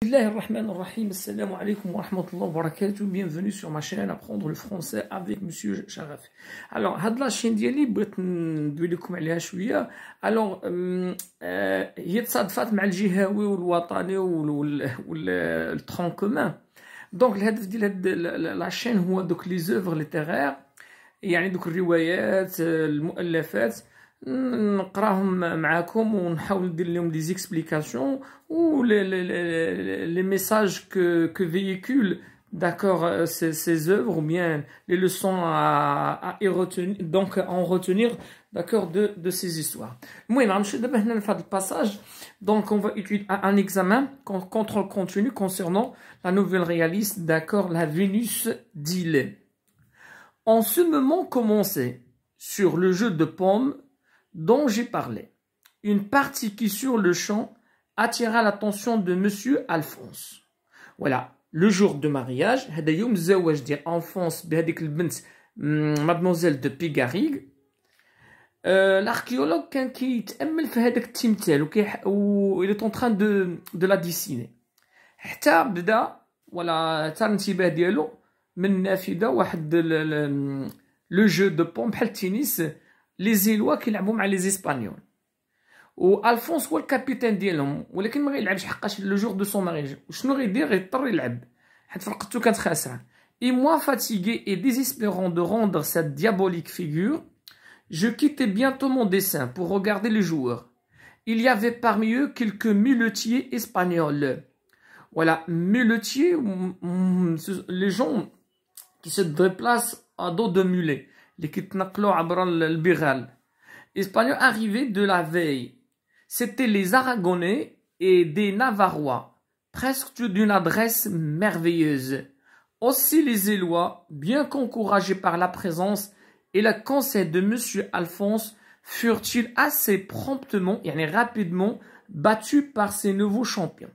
Bismillahirrahmanirrahim. Assalamu alaikum wa rahmatullahi wa barakatuh. Bienvenue sur ma chaîne Apprendre le français avec Monsieur Sharaf. Alors, هاد la chaîne ديالي بغيت ندوي لكم عليها شوية. Alors, هي تصادفات مع الجهوي والوطني والترون كومان. دونك الهدف ديال هاد لا شين هو دوك لي زوفر ليتيرير، يعني دوك الروايات المؤلفات نقراهم معاكم ونحاول ندير لهم دي زيكسبليكاسيون ou les messages que véhiculent, d'accord, ces œuvres, ou bien les leçons à y retenir, donc en retenir, d'accord, de ces histoires. Moi, le passage, donc on va étudier un examen contrôle continu concernant la nouvelle réaliste, d'accord, la Vénus d'Ille. En ce moment commençait sur le jeu de paume dont j'ai parlé, une partie qui sur le champ attira l'attention de Monsieur Alphonse. Voilà, le jour de mariage, هذا يوم الزواج ديال Alphonse بهذيك البنت mademoiselle de Pigarrigue. L'archéologue كان كيتأمل في هذاك التمثال و il est en train de la dessiner. حتى بدا ولا تار الانتباه ديالو من نافذة واحد لو جو دو بوم بحال التنس لي زيلوا كيلعبوا مع لي اسبانيول. والفونس هو الكابيتان ديالهم، ولكن ما غيلعبش حقاش لو جور دو سون مارياج. وشنو غيدير؟ غيضطر يلعب حيت فرقته كانت خاسره. Et moi fatigué et désespérant de rendre cette diabolique figure, je quittais bientôt mon dessin pour regarder les joueurs. Il y avait parmi eux quelques muletiers espagnols. Voilà, muletiers, les gens qui se déplacent à dos de mulet, les qui تنقلوا عبر البغال. Espagnols arrivés de la veille. C'étaient les Aragonais et des Navarrois, presque d'une adresse merveilleuse. Aussi les Élois, bien qu'encouragés par la présence et le conseil de Monsieur Alphonse, furent-ils assez promptement et rapidement battus par ces nouveaux champions.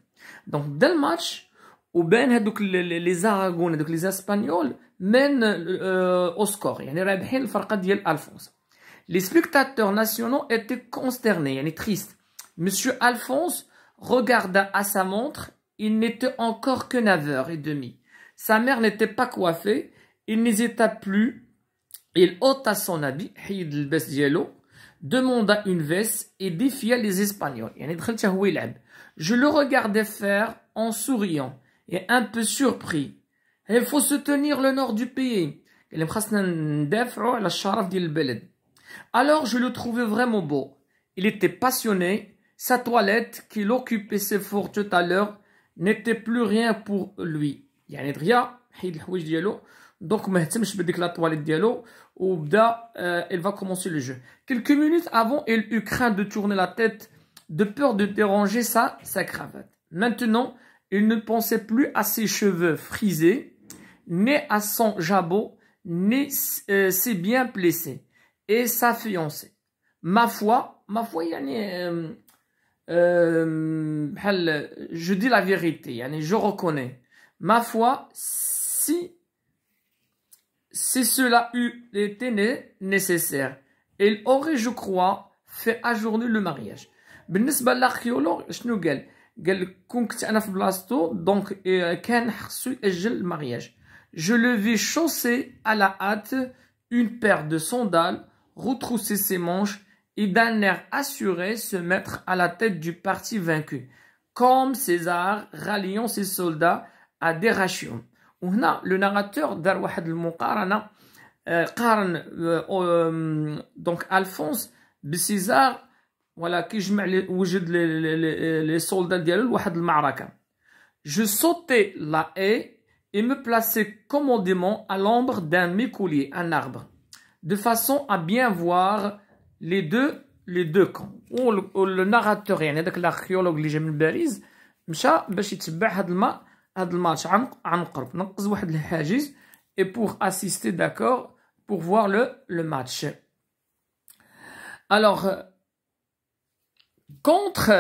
Donc, dès le match, les Aragonais, donc les Espagnols, mènent au score. رابحين الفرقة ديال Alphonse. Les spectateurs nationaux étaient consternés, tristes. Monsieur Alphonse regarda à sa montre. Il n'était encore que 9h30. Sa mère n'était pas coiffée. Il n'hésita plus. Il ôta son habit, demanda une veste et défia les Espagnols. Je le regardais faire en souriant et un peu surpris. Il faut soutenir le nord du pays. Alors je le trouvais vraiment beau. Il était passionné. Sa toilette qu'il occupait ses forts tout à l'heure n'était plus rien pour lui. يعني دريا حيد الحوايج ديالو دونك ما اهتمش بديك لا toilette ديالو وبدا il va commencer le jeu. Quelques minutes avant, il eut craint de tourner la tête de peur de déranger sa cravate. Maintenant, il ne pensait plus à ses cheveux frisés, ni à son jabot, ni ses biens plissés et sa fiancée. Ma foi, je dis la vérité, je reconnais. Ma foi, si cela eût été nécessaire, il aurait, je crois, fait ajourner le mariage. بالنسبة للأركيولوج شنو قال؟ قال كون كنت أنا في بلاصتو دونك كان خصو يأجل المارياج. Je le vis chausser à la hâte une paire de sandales, retrousser ses manches et d'un air assuré se mettre à la tête du parti vaincu, comme César ralliant ses soldats à Dérachum. وهنا le narrateur دار واحد المقارنة قارن donc Alphonse بسيزار ولا كيجمع وجد les soldats ديالو لواحد المعركة. Je sautais la haie et me plaçais commodément à l'ombre d'un mécoulier, un arbre, de façon à bien voir les deux camps. Le narrateur يعني هذاك الاركيولوج اللي جا من باريس مشى باش يتبع هاد الماتش عن قرب، نقز واحد الحاجز et pour assister, d'accord, pour voir le match. Alors contre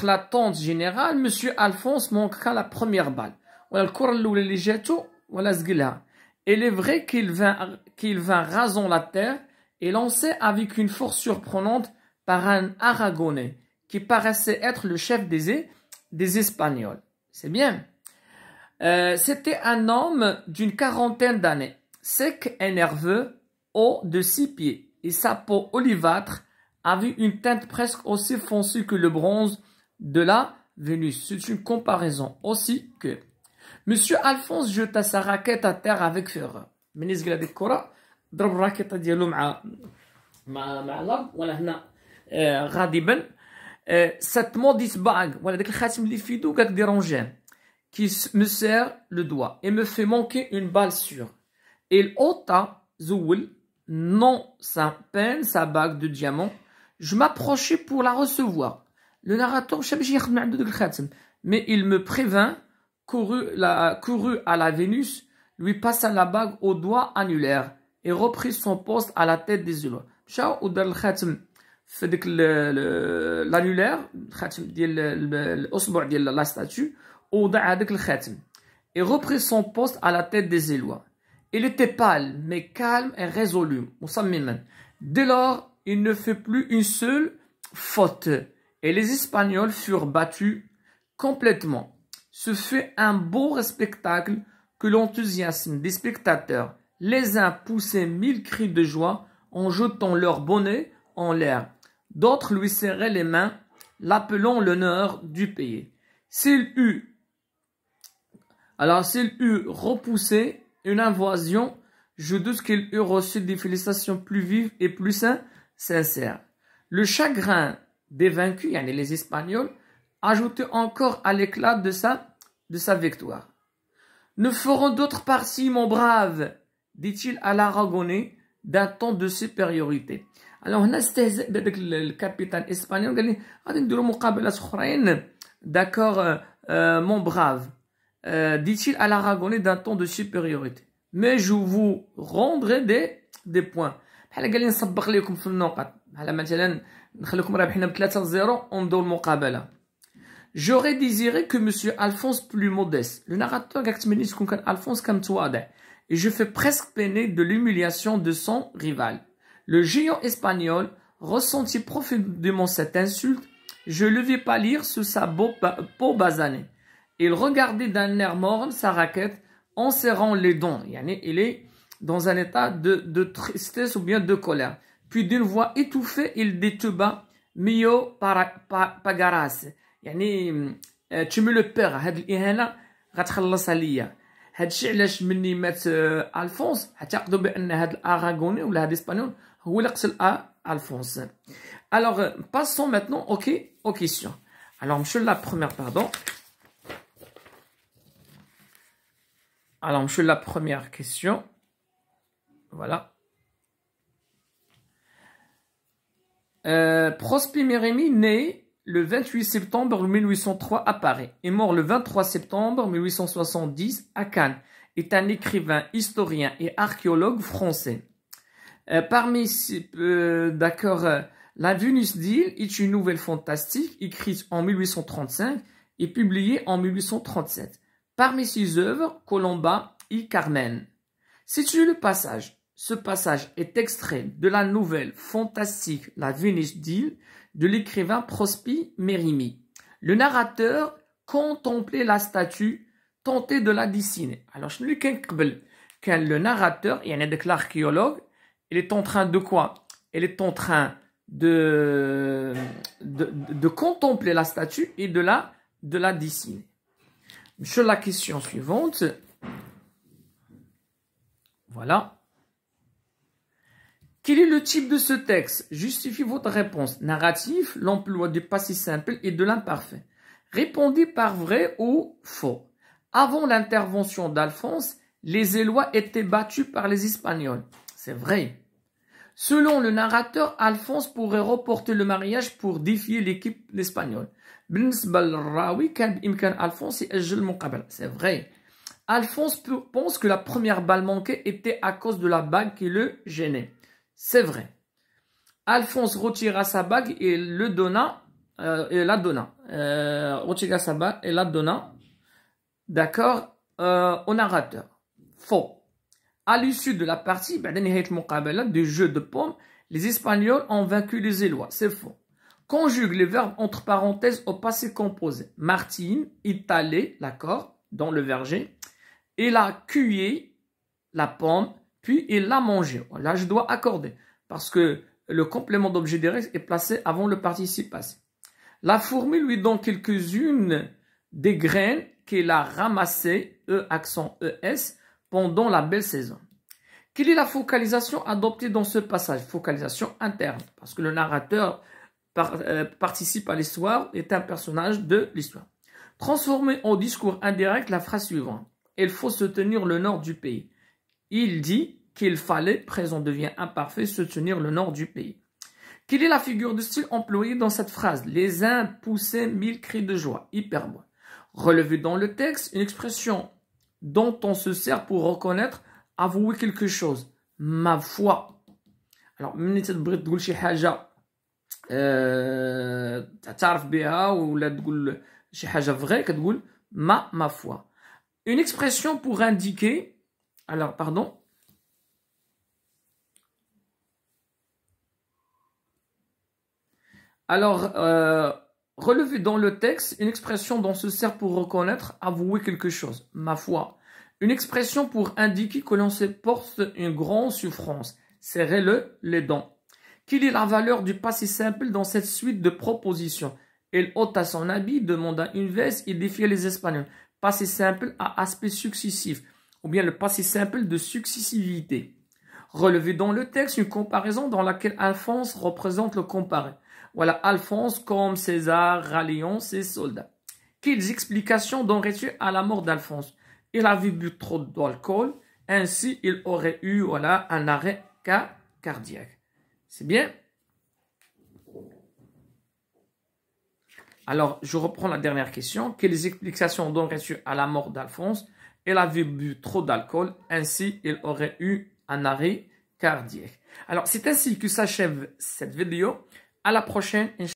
l'attente générale, Monsieur Alphonse manqua la première balle. الكرة الأولى اللي جاتو ولا زقلها. Il est vrai qu'il vint rasant la terre est lancé avec une force surprenante par un Aragonais qui paraissait être le chef des Espagnols. C'est bien. C'était un homme d'une quarantaine d'années, sec et nerveux, haut de 6 pieds, et sa peau olivâtre avait une teinte presque aussi foncée que le bronze de la Vénus. C'est une comparaison aussi que Monsieur Alphonse jeta sa raquette à terre avec fureur. من يزقل هذيك الكرة ضرب الراكيطة ديالو مع الأرض ولا هنا غاضبا. Cette maudite bague, voilà داك الخاتم اللي في يدو قاعد ديرونجان qui me serre le doigt et me fait manquer une balle sûre. Il ôta Zoul, non sa peine, sa bague de diamant. Je m'approchai pour la recevoir. Le narrateur, mais il me prévint, courut à la Vénus, lui passa la bague au doigt annulaire et reprit son poste à la tête des îlots. مشى ودار الخاتم في ديك l'annulaire, الخاتم ديال الاصبع ديال لا ستاتيو ووضع هذاك الخاتم et reprit son poste à la tête des Élois. Il était pâle, mais calme et résolu. Dès lors, il ne fait plus une seule faute. Et les Espagnols furent battus complètement. Ce fut un beau spectacle que l'enthousiasme des spectateurs. Les uns poussaient 1000 cris de joie en jetant leur bonnet en l'air. D'autres lui serraient les mains, l'appelant l'honneur du pays. S'il eut repoussé une invasion, je doute qu'il eût reçu des félicitations plus vives et plus sincères. Le chagrin des vaincus, les Espagnols, ajoutait encore à l'éclat de sa victoire. Ne feront d'autres parties, mon brave, dit-il à l'Aragonais d'un ton de supériorité. Alors, هنا استهزأ بهذاك الكابيتان اسبانيول قال لي غادي نديروا مقابلات اخرين. D'accord, mon brave, dit-il à l'Aragonais d'un ton de supériorité. Mais je vous rendrai des points. بحال قال لي نسبق لكم في النقط. بحال مثلا نخليكم رابحين ب 3-0 ونبداو المقابله. J'aurais désiré que monsieur Alphonse plus modeste. Le narrateur قال كتمنيت تكون كان Alphonse كان متواضع. Et je fais presque peiner de l'humiliation de son rival. Le géant espagnol ressentit profondément cette insulte. Je le vis pâlir sous sa peau basanée. Il regardait d'un air morne sa raquette en serrant les dents. Il est dans un état de tristesse ou bien de colère. Puis d'une voix étouffée, il détuba Mio pagaras. Tu me le perds. هاد الإهانة غتخلص عليا. هادشي علاش مني مات ألفونس اعتقدوا بأن هاد الأراغوني ولا هاد الإسبانيول هو اللي قتل ألفونس. Alors, passons maintenant aux questions. Alors, monsieur la première, pardon. Alors, monsieur la première question. Voilà. Prosper Mérimée, né le 28 septembre 1803 à Paris, est mort le 23 septembre 1870 à Cannes, est un écrivain, historien et archéologue français. La Vénus d'Île est une nouvelle fantastique écrite en 1835 et publiée en 1837. Parmi ses œuvres, Colomba et Carmen. C'est le passage. Ce passage est extrait de la nouvelle fantastique La Vénus d'Île de l'écrivain Prosper Mérimée. Le narrateur contemplait la statue, tentait de la dessiner. Alors, je ne lui quand le narrateur, il y en a l'archéologue, il est en train de quoi? Il est en train de contempler la statue et de la dessiner. Sur la question suivante, voilà. Quel est le type de ce texte? Justifiez votre réponse. Narratif, l'emploi du passé simple et de l'imparfait. Répondez par vrai ou faux. Avant l'intervention d'Alphonse, les Élois étaient battus par les Espagnols. C'est vrai. Selon le narrateur, Alphonse pourrait reporter le mariage pour défier l'équipe espagnole. C'est vrai. Alphonse pense que la première balle manquée était à cause de la bague qui le gênait. C'est vrai. Alphonse retira sa bague et la donna. Retira sa bague et la donna. D'accord, au narrateur. Faux. À l'issue de la partie, du jeu de paume, les Espagnols ont vaincu les Élois. C'est faux. Conjugue les verbes entre parenthèses au passé composé. Martine, Italé, l'accord, dans le verger. Il a cueilli la pomme, puis il l'a mangée. Là, je dois accorder, parce que le complément d'objet direct est placé avant le participe passé. La fourmi lui donne quelques-unes des graines qu'il a ramassées, E accent ES, pendant la belle saison. Quelle est la focalisation adoptée dans ce passage? Focalisation interne, parce que le narrateur participe à l'histoire, est un personnage de l'histoire. Transformer en discours indirect la phrase suivante. Il faut se tenir le nord du pays. Il dit qu'il fallait, présent devient imparfait, se tenir le nord du pays. Quelle est la figure de style employée dans cette phrase? Les uns poussaient 1000 cris de joie. Hyperbole. Relevé dans le texte, une expression dont on se sert pour reconnaître, avouer quelque chose. Ma foi. Alors, ملي تبغي تقول شي حاجة تعرف بها ولا تقول شي حاجة vraie كتقول ma foi. Une expression pour indiquer. Alors, pardon. Alors, relever dans le texte une expression dont se sert pour reconnaître, avouer quelque chose. Ma foi. Une expression pour indiquer que l'on se porte une grande souffrance. Serrez-le les dents. Quelle est la valeur du passé simple dans cette suite de propositions? Il ôta son habit, demanda une veste, il défiait les Espagnols. Passé simple à aspect successif, ou bien le passé simple de successivité. Relever dans le texte une comparaison dans laquelle Alphonse représente le comparé. Voilà, Alphonse comme César ralliant ses soldats. Quelles explications donnerais-tu à la mort d'Alphonse? Il avait bu trop d'alcool, ainsi il aurait eu un arrêt cardiaque. C'est bien? Alors, je reprends la dernière question. Quelles explications donnerais-tu à la mort d'Alphonse? Il avait bu trop d'alcool, ainsi il aurait eu un arrêt cardiaque. Alors, c'est ainsi que s'achève cette vidéo. À la prochaine.